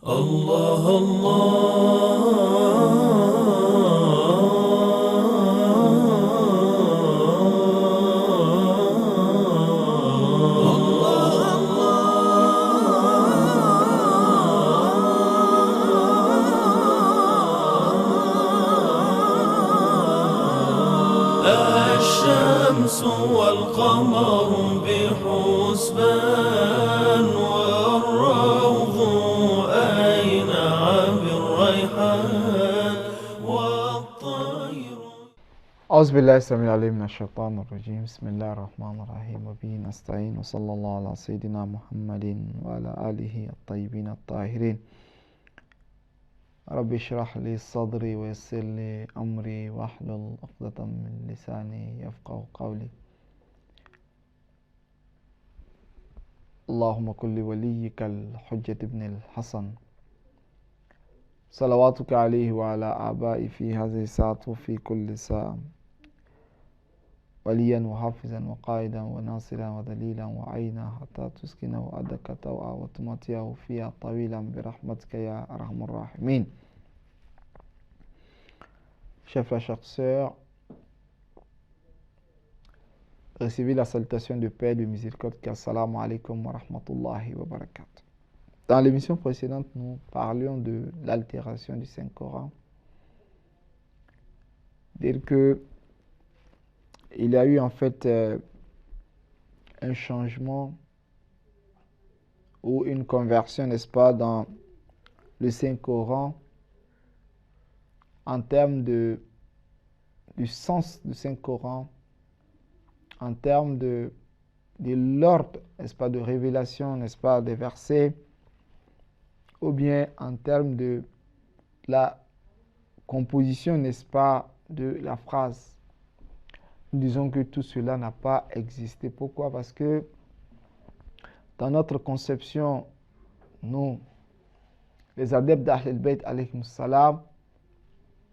الله الله الشمس والقمر بحسبان والروض أينع بالريحان والطير. أعوذ بالله السميع العليم من الشيطان الرجيم. بسم الله الرحمن الرحيم وبه نستعين وصلى الله على سيدنا محمد وعلى آله الطيبين الطاهرين. رب اشرح لي صدري ويسر لي أمري واحلل عقدة من لساني يفقه قولي. اللهم كن لوليك الحجة ابن الحسن صلواتك عليه وعلى آبائي في هذه الساعة وفي كل ساعة وليا وحافظا وقائدا وناصرا ودليلا وعينا حتى تسكنه أدك توعا وتمتعه فيها طويلا برحمتك يا أرحم الراحمين. Chers frères, chères sœurs, recevez la salutation de paix et de miséricorde. Assalamu alaikum wa rahmatullahi wa barakatuh. Dans l'émission précédente, nous parlions de l'altération du Saint-Coran. Dire que il y a eu en fait un changement ou une conversion, n'est-ce pas, dans le Saint-Coran en termes du sens du Saint-Coran, en termes de l'ordre, n'est-ce pas, de révélation, n'est-ce pas, des versets, ou bien en termes de la composition, n'est-ce pas, de la phrase. Nous disons que tout cela n'a pas existé. Pourquoi? Parce que dans notre conception, nous, les adeptes d'Ahl al-Bayt alayhim salam,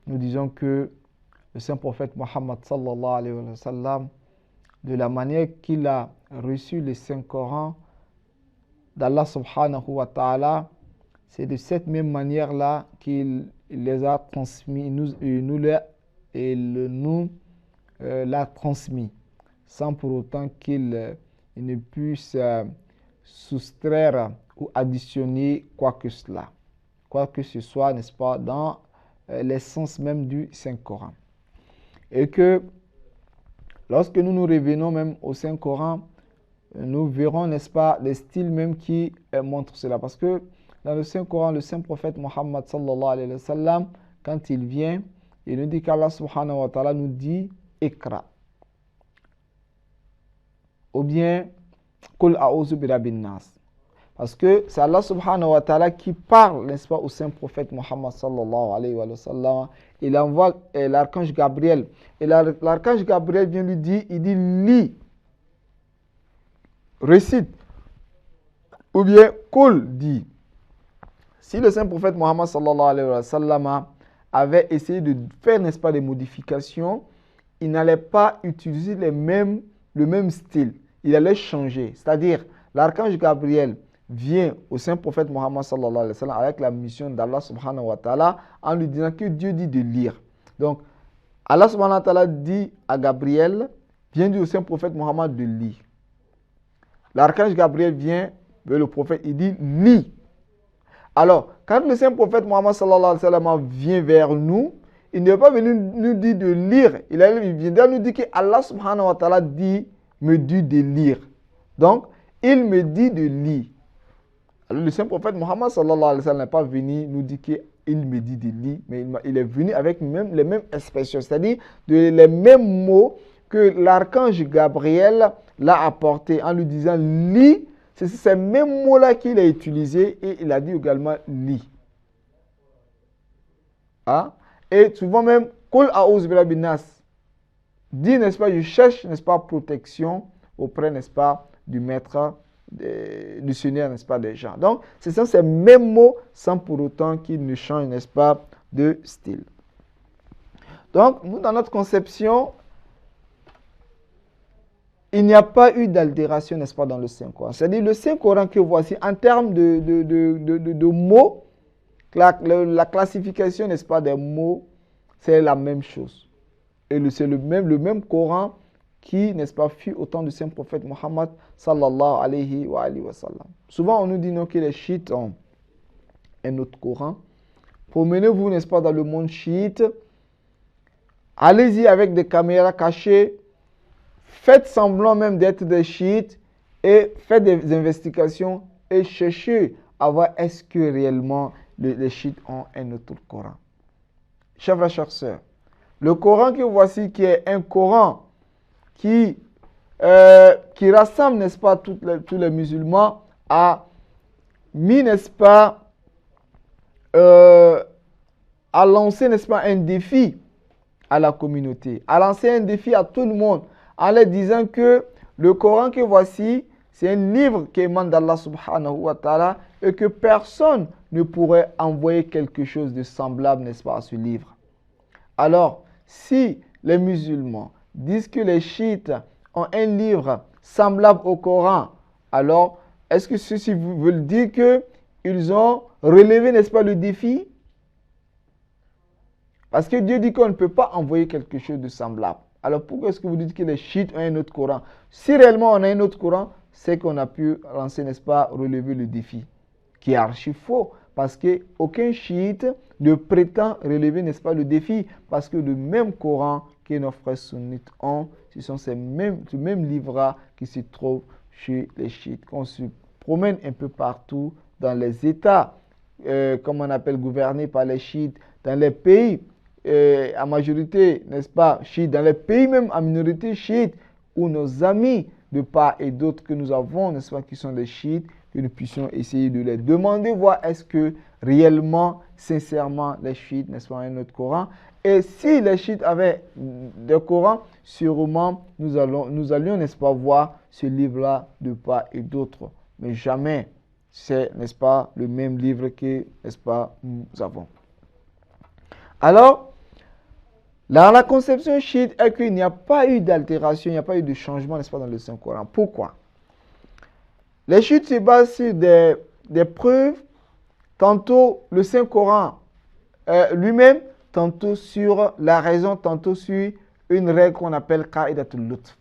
nous disons que le saint prophète Mohammed sallallahu alayhi wa sallam, de la manière qu'il a reçu le Saint-Coran d'Allah subhanahu wa ta'ala, c'est de cette même manière-là qu'il les a transmis, nous l'a transmis, sans pour autant qu'il ne puisse soustraire ou additionner quoi que cela, quoi que ce soit, n'est-ce pas, dans l'essence même du Saint-Coran. Et que lorsque nous nous revenons même au Saint-Coran, nous verrons, n'est-ce pas, des styles même qui montrent cela. Parce que dans le Saint-Coran, le saint prophète Mohammed sallallahu alayhi wa sallam, quand il vient, il nous dit qu'Allah subhanahu wa ta'ala nous dit Ikra. Ou bien Kul a'udhu bi rabbin nas. Parce que c'est Allah subhanahu wa ta'ala qui parle, n'est-ce pas, au saint prophète Mohammed sallallahu alayhi wa sallam. Il envoie l'archange Gabriel. Et l'archange Gabriel vient lui dire, il dit lis, récite. Ou bien Kul dit. Si le saint prophète Mohammed sallallahu alayhi wa sallam avait essayé de faire, n'est-ce pas, des modifications, il n'allait pas utiliser le même style. Il allait changer. C'est-à-dire, l'archange Gabriel vient au saint prophète Mohammed sallallahu alayhi wa sallam avec la mission d'Allah subhanahu wa ta'ala en lui disant que Dieu dit de lire. Donc, Allah subhanahu wa ta'ala dit à Gabriel, vient dire au saint prophète Mohammed de lire. L'archange Gabriel vient vers le prophète, il dit lis. Alors, quand le saint prophète Mohammed sallallahu alayhi wa sallam vient vers nous, il ne va pas venir nous dire de lire. Il vient nous dire que Allah subhanahu wa ta'ala me dit de lire. Donc, il me dit de lire. Alors, le saint prophète Mohammed sallallahu alayhi wa sallam n'est pas venu nous dire qu'il me dit de lire, mais il est venu avec les mêmes expressions, c'est-à-dire les mêmes mots que l'archange Gabriel l'a apporté en lui disant lis. C'est ces mêmes mots-là qu'il a utilisés et il a dit également lis. Hein? Et souvent même, Kul a'udhu bi rabbin nas. Dit, n'est-ce pas, je cherche, n'est-ce pas, protection auprès, n'est-ce pas, du maître, du Seigneur, n'est-ce pas, des gens. Donc, ce sont ces mêmes mots sans pour autant qu'ils ne changent, n'est-ce pas, de style. Donc, nous, dans notre conception, il n'y a pas eu d'altération, n'est-ce pas, dans le Saint-Coran. C'est-à-dire le Saint-Coran que voici, en termes de mots, la classification, n'est-ce pas, des mots, c'est la même chose. Et c'est le même Coran qui, n'est-ce pas, fut au temps du saint prophète Mohammed sallallahu alayhi wa sallam. Souvent, on nous dit non, que les chiites ont un autre Coran. Promenez-vous, n'est-ce pas, dans le monde chiite. Allez-y avec des caméras cachées. Faites semblant même d'être des chiites et faites des investigations et cherchez à voir est-ce que réellement les chiites ont un autre Coran. Chers frères, chères sœurs, le Coran que voici, qui est un Coran qui rassemble, n'est-ce pas, tous les musulmans, a mis, n'est-ce pas, a lancé, n'est-ce pas, un défi à la communauté, a lancé un défi à tout le monde, en leur disant que le Coran que voici, c'est un livre qui émane d'Allah subhanahu wa ta'ala et que personne ne pourrait envoyer quelque chose de semblable, n'est-ce pas, à ce livre. Alors, si les musulmans disent que les chiites ont un livre semblable au Coran, alors est-ce que ceci veut dire qu'ils ont relevé, n'est-ce pas, le défi? Parce que Dieu dit qu'on ne peut pas envoyer quelque chose de semblable. Alors pourquoi est-ce que vous dites que les chiites ont un autre Coran? Si réellement on a un autre Coran, c'est qu'on a pu lancer, n'est-ce pas, relever le défi, qui est archi faux. Parce qu'aucun chiite ne prétend relever, n'est-ce pas, le défi. Parce que le même Coran que nos frères sunnites ont, ce sont ce même livre qui se trouve chez les chiites. Qu'on se promène un peu partout dans les États, comme on appelle, gouvernés par les chiites, dans les pays à majorité, n'est-ce pas, chiites, dans les pays même à minorité chiite, où nos amis de part et d'autre que nous avons, n'est-ce pas, qui sont des chiites, que nous puissions essayer de les demander, voir est-ce que réellement, sincèrement, les chiites, n'est-ce pas, ont un autre Coran. Et si les chiites avaient des Corans, sûrement nous allions, n'est-ce pas, voir ce livre-là de part et d'autre. Mais jamais c'est, n'est-ce pas, le même livre que, n'est-ce pas, nous avons. Alors, la conception chiite est qu'il n'y a pas eu d'altération, il n'y a pas eu de changement, n'est-ce pas, dans le Saint-Coran. Pourquoi? Les chiites se basent sur des preuves, tantôt le Saint-Coran lui-même, tantôt sur la raison, tantôt sur une règle qu'on appelle Qa'idatul Lutf.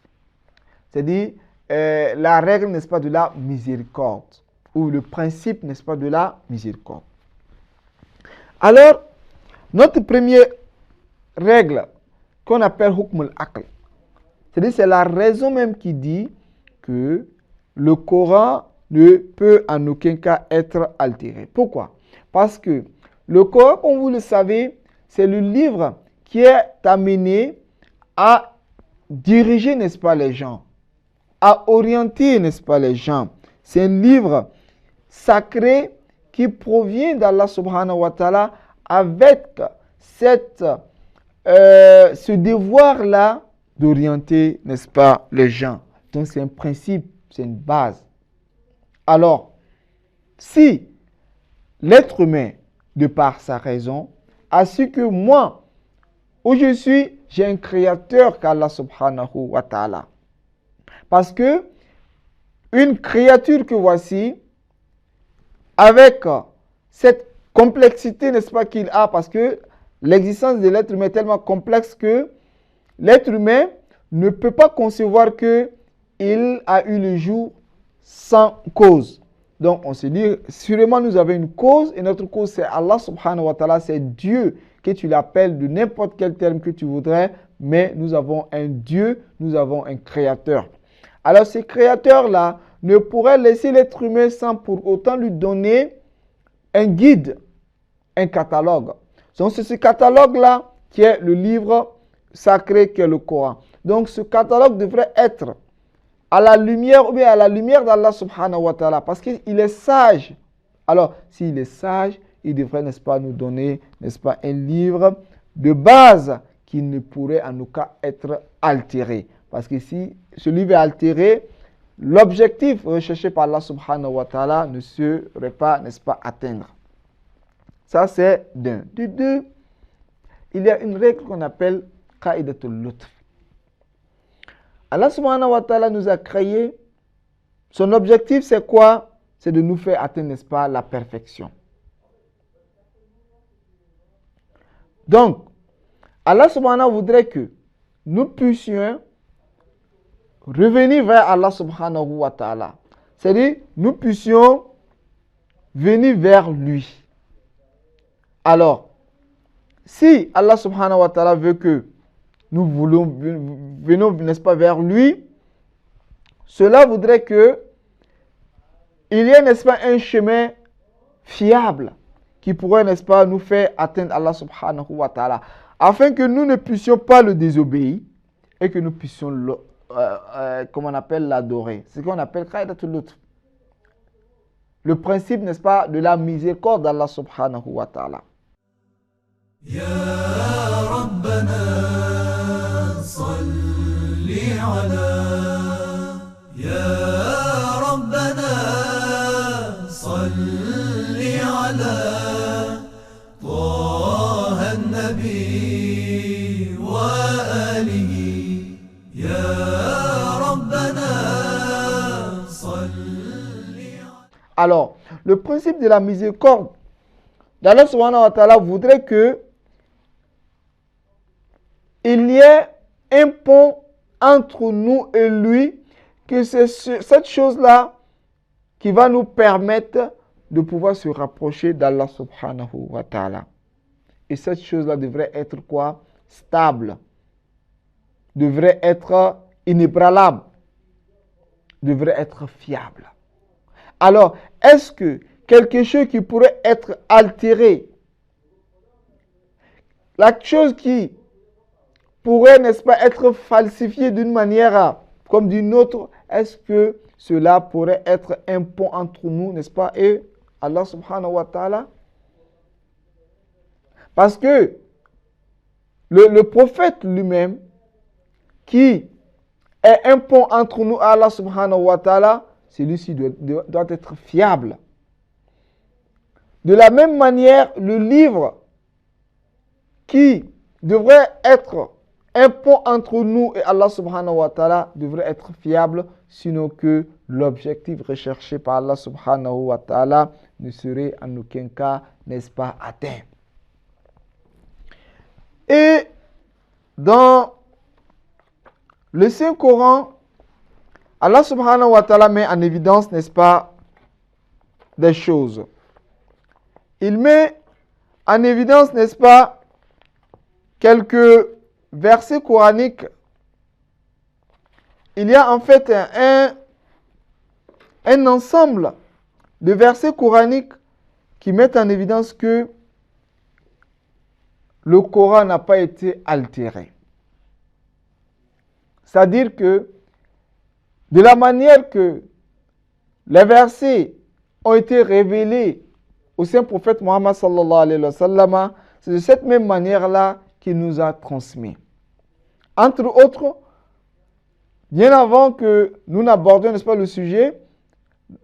C'est-à-dire la règle, n'est-ce pas, de la miséricorde, ou le principe, n'est-ce pas, de la miséricorde. Alors, notre première règle qu'on appelle Hukm al-Aql, c'est-à-dire c'est la raison même qui dit que le Coran ne peut en aucun cas être altéré. Pourquoi? Parce que le Coran, comme vous le savez, c'est le livre qui est amené à diriger, n'est-ce pas, les gens, à orienter, n'est-ce pas, les gens. C'est un livre sacré qui provient d'Allah subhanahu wa ta'ala avec ce devoir-là d'orienter, n'est-ce pas, les gens. Donc c'est un principe, c'est une base. Alors, si l'être humain, de par sa raison, a su que moi, où je suis, j'ai un créateur qu'Allah subhanahu wa ta'ala. Parce que une créature que voici, avec cette complexité, n'est-ce pas, qu'il a, parce que l'existence de l'être humain est tellement complexe que l'être humain ne peut pas concevoir qu'il a eu le jour sans cause. Donc on se dit, sûrement nous avons une cause, et notre cause c'est Allah subhanahu wa ta'ala, c'est Dieu, que tu l'appelles de n'importe quel terme que tu voudrais, mais nous avons un Dieu, nous avons un créateur. Alors ce créateur-là ne pourrait laisser l'être humain sans pour autant lui donner un guide, un catalogue. Donc c'est ce catalogue-là qui est le livre sacré qui est le Coran. Donc ce catalogue devrait être à la lumière ou bien à la lumière d'Allah subhanahu wa ta'ala, parce qu'il est sage. Alors s'il est sage, il devrait, n'est-ce pas, nous donner, n'est-ce pas, un livre de base qui ne pourrait en aucun cas être altéré. Parce que si ce livre est altéré, l'objectif recherché par Allah subhanahu wa ta'ala ne serait pas, n'est-ce pas, atteindre. Ça c'est d'un. De deux, il y a une règle qu'on appelle Qa'idatul Lutf. Allah subhanahu wa ta'ala nous a créés. Son objectif c'est quoi? C'est de nous faire atteindre, n'est-ce pas, la perfection. Donc, Allah subhanahu voudrait que nous puissions revenir vers Allah subhanahu wa ta'ala. C'est-à-dire, nous puissions venir vers lui. Alors, si Allah subhanahu wa ta'ala veut que nous venons, n'est-ce pas, vers lui, cela voudrait que il y ait, n'est-ce pas, un chemin fiable qui pourrait, n'est-ce pas, nous faire atteindre Allah subhanahu wa ta'ala, afin que nous ne puissions pas le désobéir et que nous puissions, comme on appelle, l'adorer. C'est ce qu'on appelle Qaïdatul Lutf. Le principe, n'est-ce pas, de la miséricorde d'Allah subhanahu wa ta'ala. Ya Rabbana salli ala Ya Rabbana salli ala Taha an-Nabi wa alihi Ya Rabbana salli ala. Alors, le principe de la miséricorde d'Allah subhanahu wa ta'ala voudrait que il y ait un pont entre nous et lui, que c'est cette chose-là qui va nous permettre de pouvoir se rapprocher d'Allah subhanahu wa ta'ala. Et cette chose-là devrait être quoi? Stable. Devrait être inébranlable. Devrait être fiable. Alors, est-ce que quelque chose qui pourrait être altéré, la chose qui pourrait, n'est-ce pas, être falsifiée d'une manière comme d'une autre, est-ce que cela pourrait être un pont entre nous, n'est-ce pas, et Allah subhanahu wa ta'ala? Parce que le prophète lui-même, qui est un pont entre nous et Allah subhanahu wa ta'ala, celui-ci doit être fiable. De la même manière, le livre qui devrait être un pont entre nous et Allah subhanahu wa ta'ala devrait être fiable, sinon que l'objectif recherché par Allah subhanahu wa ta'ala ne serait en aucun cas, n'est-ce pas, atteint. Et dans le Saint-Coran, Allah subhanahu wa ta'ala met en évidence, n'est-ce pas, des choses. Il met en évidence, n'est-ce pas, quelques versets coraniques. Il y a en fait un ensemble de versets coraniques qui mettent en évidence que le Coran n'a pas été altéré. C'est-à-dire que de la manière que les versets ont été révélés au Saint-Prophète Mohammed sallallahu alayhi wa sallam, c'est de cette même manière-là qu'il nous a transmis. Entre autres, bien avant que nous n'abordions, n'est-ce pas, le sujet,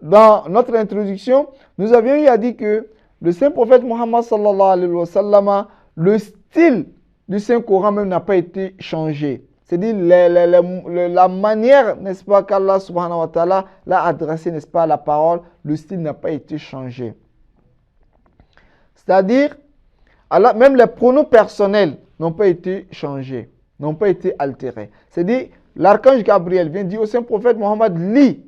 dans notre introduction, nous avions eu à dire que le Saint-Prophète Mohammed sallallahu alayhi wa sallam, le style du Saint-Coran même n'a pas été changé. C'est-à-dire la manière, n'est-ce pas, qu'Allah subhanahu wa ta'ala l'a adressé, n'est-ce pas, la parole, le style n'a pas été changé. C'est-à-dire, même les pronoms personnels n'ont pas été changés, n'ont pas été altérés. C'est-à-dire, l'archange Gabriel vient dire au Saint-Prophète Mohammed, lis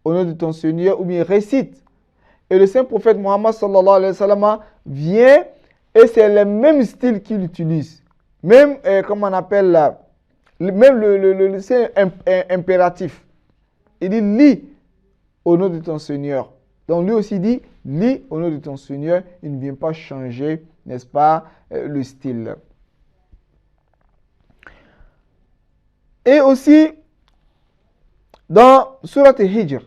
au nom de ton Seigneur, ou bien récite. Et le Saint-Prophète Mohammed sallallahu alayhi wa sallam vient, et c'est le même style qu'il utilise. Même, comment on appelle, même c'est impératif. Il dit, lis au nom de ton Seigneur. Donc lui aussi dit, lis au nom de ton Seigneur. Il ne vient pas changer, n'est-ce pas, le style. Et aussi, dans Surat al-Hijr,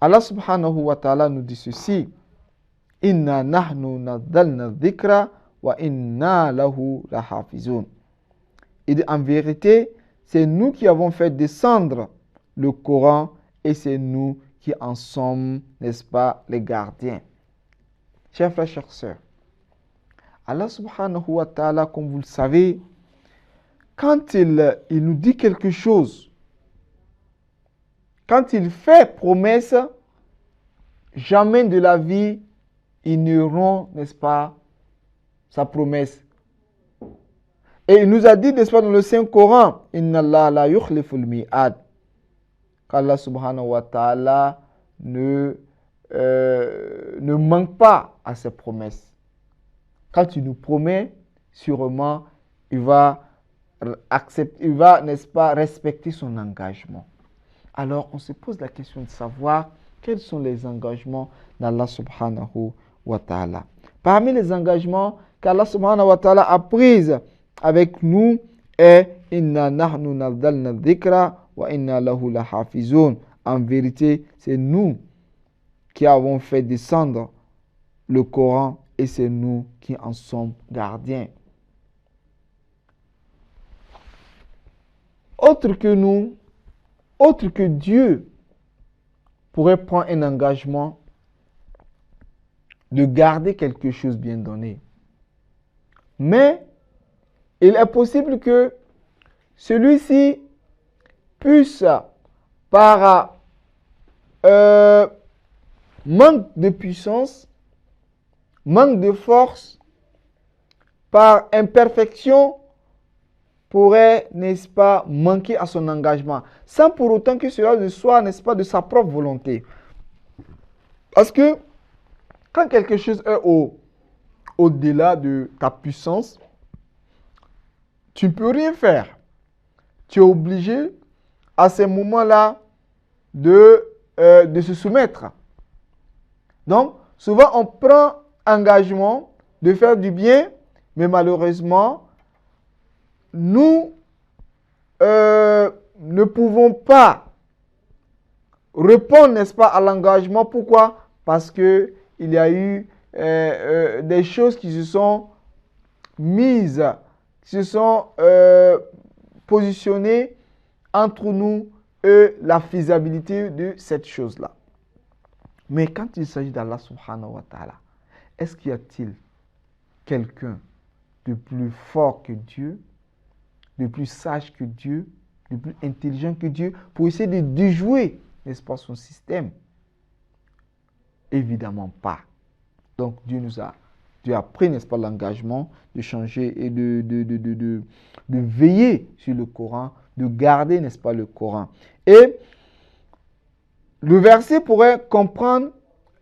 Allah subhanahu wa ta'ala nous dit ceci, Inna nahnu nazzalna dhikra wa inna lahu lahafizun. Et en vérité, c'est nous qui avons fait descendre le Coran et c'est nous qui en sommes, n'est-ce pas, les gardiens. Chers frères, chères sœurs, Allah subhanahu wa ta'ala, comme vous le savez, quand il nous dit quelque chose, quand il fait promesse, jamais de la vie, ils n'auront, n'est-ce pas, sa promesse. Et il nous a dit, n'est-ce pas, dans le Saint-Coran, Inna Allah la yukhliful mi'ad. Qu'Allah subhanahu wa ta'ala ne manque pas à ses promesses. Quand tu nous promets, sûrement, il va accepter, il va, n'est-ce pas, respecter son engagement. Alors, on se pose la question de savoir quels sont les engagements d'Allah subhanahu wa ta'ala. Parmi les engagements qu'Allah subhanahu wa ta'ala a pris avec nous est Inna nahnu nazzalna dhikra wa inna lahu lahafizun. En vérité, c'est nous qui avons fait descendre le Coran et c'est nous qui en sommes gardiens. Autre que nous, autre que Dieu pourrait prendre un engagement de garder quelque chose bien donné. Mais il est possible que celui-ci puisse, par manque de puissance, manque de force, par imperfection, pourrait, n'est-ce pas, manquer à son engagement, sans pour autant que cela ne soit, n'est-ce pas, de sa propre volonté. Parce que quand quelque chose est au-delà de ta puissance, tu ne peux rien faire. Tu es obligé, à ces moments-là, de se soumettre. Donc, souvent, on prend engagement de faire du bien, mais malheureusement, nous ne pouvons pas répondre, n'est-ce pas, à l'engagement. Pourquoi? Parce qu'il y a eu des choses qui se sont mises, qui se sont positionnées entre nous et la faisabilité de cette chose-là. Mais quand il s'agit d'Allah subhanahu wa ta'ala, est-ce qu'il y a-t-il quelqu'un de plus fort que Dieu, de plus sage que Dieu, de plus intelligent que Dieu, pour essayer de déjouer, n'est-ce pas, son système? Évidemment pas. Donc Dieu a pris, n'est-ce pas, l'engagement de changer et de veiller sur le Coran, de garder, n'est-ce pas, le Coran. Et le verset pourrait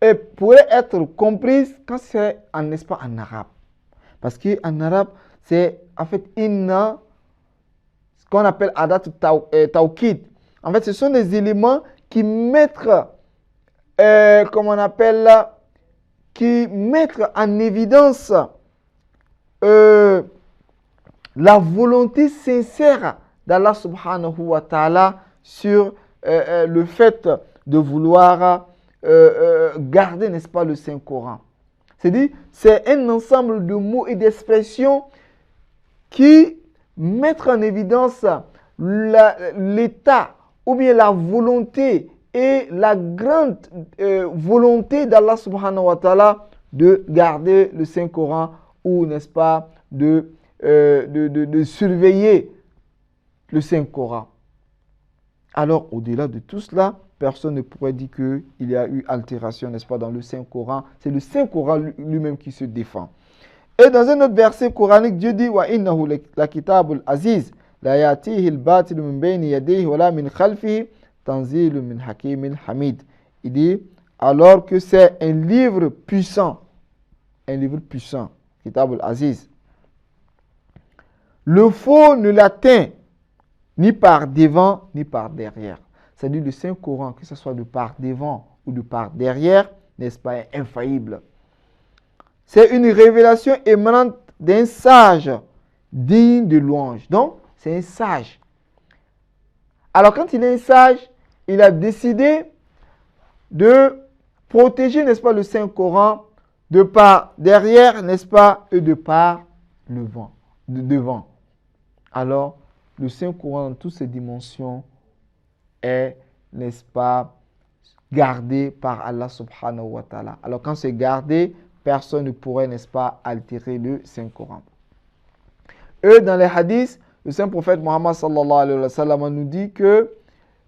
être compris quand c'est, n'est-ce pas, en arabe. Parce qu'en arabe, c'est en fait inna, ce qu'on appelle adat tawkid. En fait, ce sont des éléments qui mettent, qui mettent en évidence la volonté sincère d'Allah subhanahu wa ta'ala sur le fait de vouloir garder, n'est-ce pas, le Saint-Coran. C'est-à-dire, c'est un ensemble de mots et d'expressions qui mettent en évidence l'état ou bien la volonté et la grande volonté d'Allah subhanahu wa ta'ala de garder le Saint-Coran ou, n'est-ce pas, de surveiller le Saint-Coran. Alors, au-delà de tout cela, personne ne pourrait dire qu'il y a eu altération, n'est-ce pas, dans le Saint-Coran. C'est le Saint-Coran lui-même qui se défend. Et dans un autre verset coranique, Dieu dit « Wa innahu la kitabul aziz, la yatihi al-batil min bayni yadayhi wa la min khalfihi, tanzilu min hakimin hamid » Il dit, alors que c'est un livre puissant, kitabul aziz. Le faux ne l'atteint ni par devant, ni par derrière. C'est-à-dire le Saint-Coran, que ce soit de par devant ou de par derrière, n'est-ce pas, infaillible. C'est une révélation émanante d'un sage digne de louange. Donc, c'est un sage. Alors, quand il est un sage, il a décidé de protéger, n'est-ce pas, le Saint-Coran de par derrière, n'est-ce pas, et de par le vent, de devant. Alors, le Saint-Coran dans toutes ses dimensions est, n'est-ce pas, gardé par Allah subhanahu wa ta'ala. Alors quand c'est gardé, personne ne pourrait, n'est-ce pas, altérer le Saint-Coran. Et dans les hadiths, le Saint-Prophète Mohammed sallallahu alayhi wa sallam nous dit que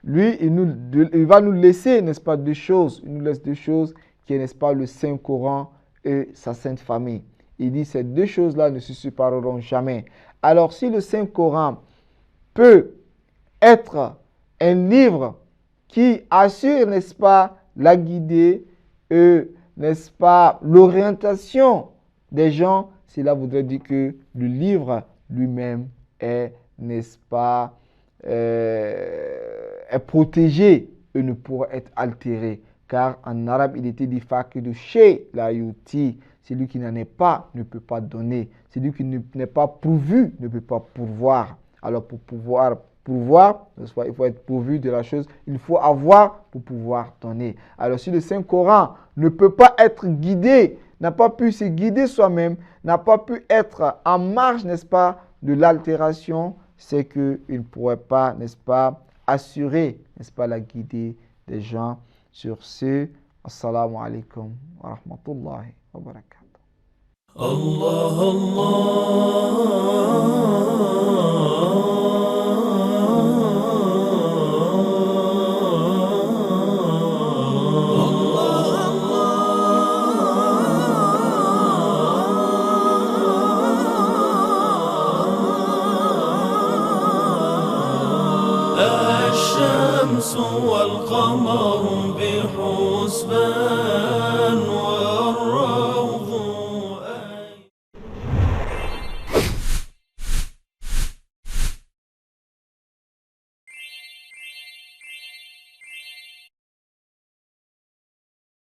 lui, il va nous laisser, n'est-ce pas, deux choses. Il nous laisse deux choses qui est, n'est-ce pas, le Saint-Coran et sa Sainte Famille. Il dit ces deux choses-là ne se sépareront jamais. Alors si le Saint-Coran peut être un livre qui assure, n'est-ce pas, la guidée, n'est-ce pas, l'orientation des gens, cela voudrait dire que le livre lui-même est, n'est-ce pas, est protégé et ne pourra être altéré. Car en arabe, il était dit faqidu shay la yuti. Celui qui n'en est pas ne peut pas donner. Celui qui n'est pas pourvu ne peut pas pourvoir. Alors pour pouvoir pourvoir, il faut être pourvu de la chose. Il faut avoir pour pouvoir donner. Alors si le Saint-Coran ne peut pas être guidé, n'a pas pu se guider soi-même, n'a pas pu être en marge, n'est-ce pas, de l'altération, c'est qu'il ne pourrait pas, n'est-ce pas, assurer, n'est-ce pas, la guidée des gens. Sur ce, assalamu alaikum wa rahmatullahi wa barakatuh. Allah Allah